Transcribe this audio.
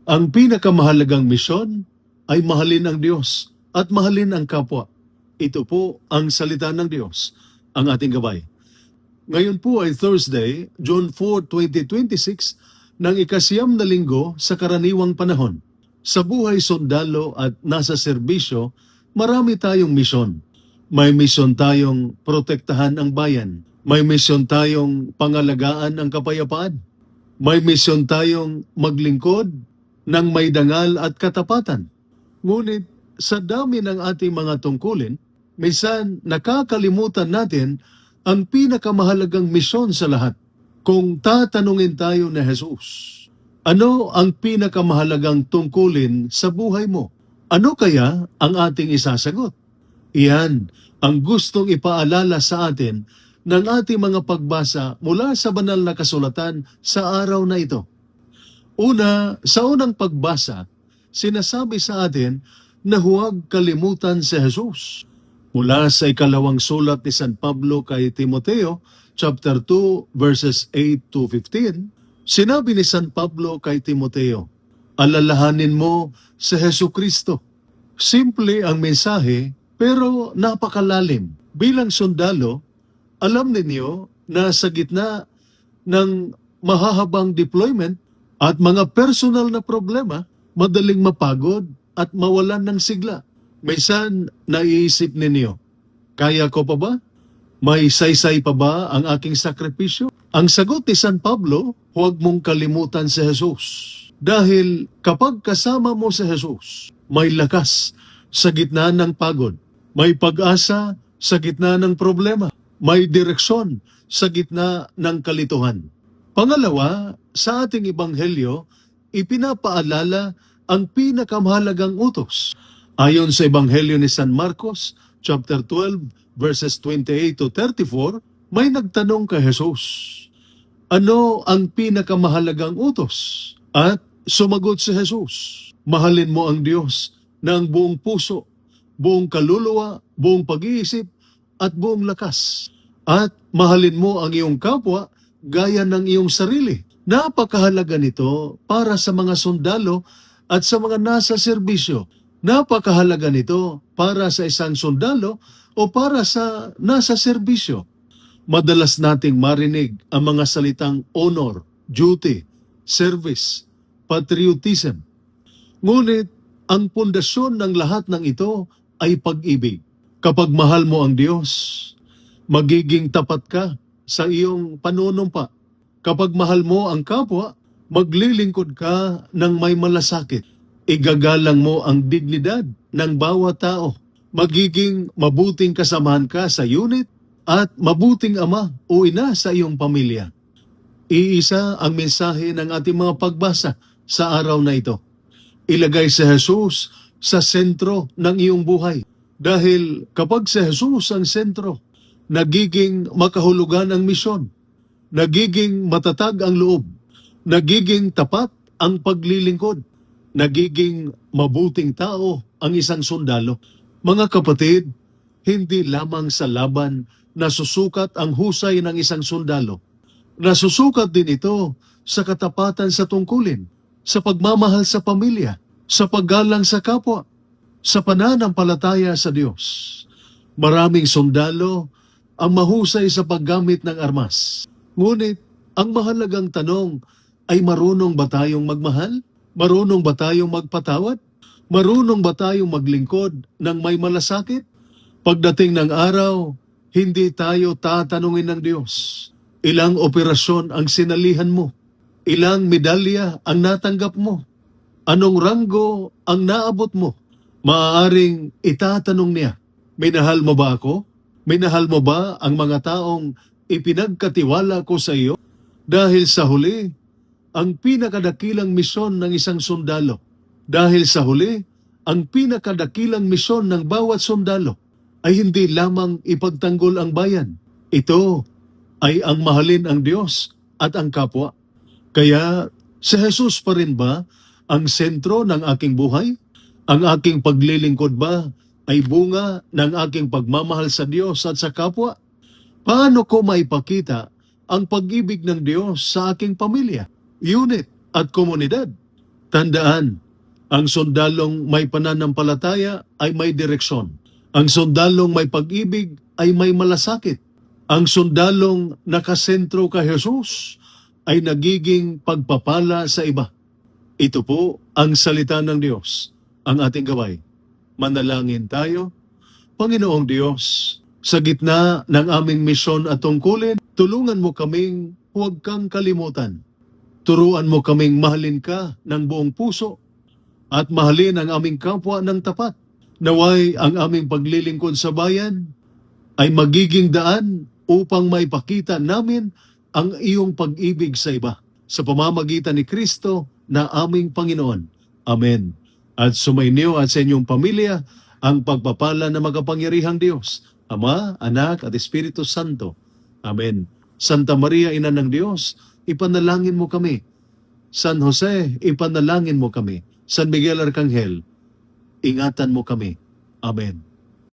Ang pinakamahalagang misyon ay mahalin ang Diyos at mahalin ang kapwa. Ito po ang salita ng Diyos, ang ating gabay. Ngayon po ay Thursday, June 4, 2026, ng ikasiyam na linggo sa karaniwang panahon. Sa buhay sundalo at nasa serbisyo, marami tayong misyon. May misyon tayong protektahan ang bayan. May misyon tayong pangalagaan ang kapayapaan. May misyon tayong maglingkod ng may dangal at katapatan. Ngunit sa dami ng ating mga tungkulin, minsan nakakalimutan natin ang pinakamahalagang misyon sa lahat. Kung tatanungin tayo ni Jesus, ano ang pinakamahalagang tungkulin sa buhay mo? Ano kaya ang ating isasagot? Iyan ang gustong ipaalala sa atin ng ating mga pagbasa mula sa banal na kasulatan sa araw na ito. Una, sa unang pagbasa, sinasabi sa atin na huwag kalimutan si Jesus. Mula sa ikalawang sulat ni San Pablo kay Timoteo, chapter 2, verses 8 to 15, sinabi ni San Pablo kay Timoteo, alalahanin mo si Jesucristo. Simple ang mensahe, pero napakalalim. Bilang sundalo, alam ninyo na sa gitna ng mahahabang deployment at mga personal na problema, madaling mapagod at mawalan ng sigla. Minsan, naiisip ninyo, kaya ko pa ba? May saysay pa ba ang aking sakripisyo? Ang sagot ni San Pablo, huwag mong kalimutan si Jesus. Dahil kapag kasama mo si Jesus, may lakas sa gitna ng pagod. May pag-asa sa gitna ng problema. May direksyon sa gitna ng kalituhan. Pangalawa, sa ating ebanghelyo, ipinapaalala ang pinakamahalagang utos. Ayon sa ebanghelyo ni San Marcos, chapter 12, verses 28 to 34, may nagtanong kay Jesus, ano ang pinakamahalagang utos? At sumagot si Jesus, mahalin mo ang Diyos ng buong puso, buong kaluluwa, buong pag-iisip, at buong lakas. At mahalin mo ang iyong kapwa gaya ng iyong sarili. Napakahalaga nito para sa mga sundalo at sa mga nasa serbisyo. Napakahalaga nito para sa isang sundalo o para sa nasa serbisyo. Madalas nating marinig ang mga salitang honor, duty, service, patriotism. Ngunit ang pundasyon ng lahat ng ito ay pag-ibig. Kapag mahal mo ang Diyos, magiging tapat ka sa iyong panunumpa. Kapag mahal mo ang kapwa, maglilingkod ka ng may malasakit. Igagalang mo ang dignidad ng bawat tao. Magiging mabuting kasamahan ka sa unit at mabuting ama o ina sa iyong pamilya. Iisa ang mensahe ng ating mga pagbasa sa araw na ito. Ilagay si Jesus sa sentro ng iyong buhay. Dahil kapag si Jesus ang sentro, nagiging makahulugan ang misyon. Nagiging matatag ang loob. Nagiging tapat ang paglilingkod. Nagiging mabuting tao ang isang sundalo. Mga kapatid, hindi lamang sa laban nasusukat ang husay ng isang sundalo. Nasusukat din ito sa katapatan sa tungkulin, sa pagmamahal sa pamilya, sa paggalang sa kapwa, sa pananampalataya sa Diyos. Maraming sundalo ang mahusay sa paggamit ng armas. Ngunit, ang mahalagang tanong ay marunong ba tayong magmahal? Marunong ba tayong magpatawad? Marunong ba tayong maglingkod ng may malasakit? Pagdating ng araw, hindi tayo tatanungin ng Diyos. Ilang operasyon ang sinalihan mo? Ilang medalya ang natanggap mo? Anong ranggo ang naabot mo? Maaaring itatanong niya, minahal mo ba ako? Minahal mo ba ang mga taong ipinagkatiwala ko sa iyo? Dahil sa huli, ang pinakadakilang misyon ng isang sundalo. Dahil sa huli, ang pinakadakilang misyon ng bawat sundalo ay hindi lamang ipagtanggol ang bayan. Ito ay ang mahalin ang Diyos at ang kapwa. Kaya, si Jesus pa rin ba ang sentro ng aking buhay? Ang aking paglilingkod ba ay bunga ng aking pagmamahal sa Diyos at sa kapwa? Paano ko maipakita ang pag-ibig ng Diyos sa aking pamilya, unit at komunidad? Tandaan, ang sundalong may pananampalataya ay may direksyon. Ang sundalong may pag-ibig ay may malasakit. Ang sundalong nakasentro kay Jesus ay nagiging pagpapala sa iba. Ito po ang salita ng Diyos, ang ating gabay. Manalangin tayo. Panginoong Diyos, sa gitna ng aming misyon at tungkulin, tulungan mo kaming huwag kang kalimutan. Turuan mo kaming mahalin ka ng buong puso at mahalin ang aming kapwa ng tapat. Naway ang aming paglilingkod sa bayan ay magiging daan upang maipakita namin ang iyong pag-ibig sa iba sa pamamagitan ni Kristo na aming Panginoon. Amen. At sumainyo at sa inyong pamilya ang pagpapala ng makapangyarihang Diyos, Ama, Anak at Espiritu Santo. Amen. Santa Maria, Ina ng Diyos, ipanalangin mo kami. San Jose, ipanalangin mo kami. San Miguel Arcangel, ingatan mo kami. Amen.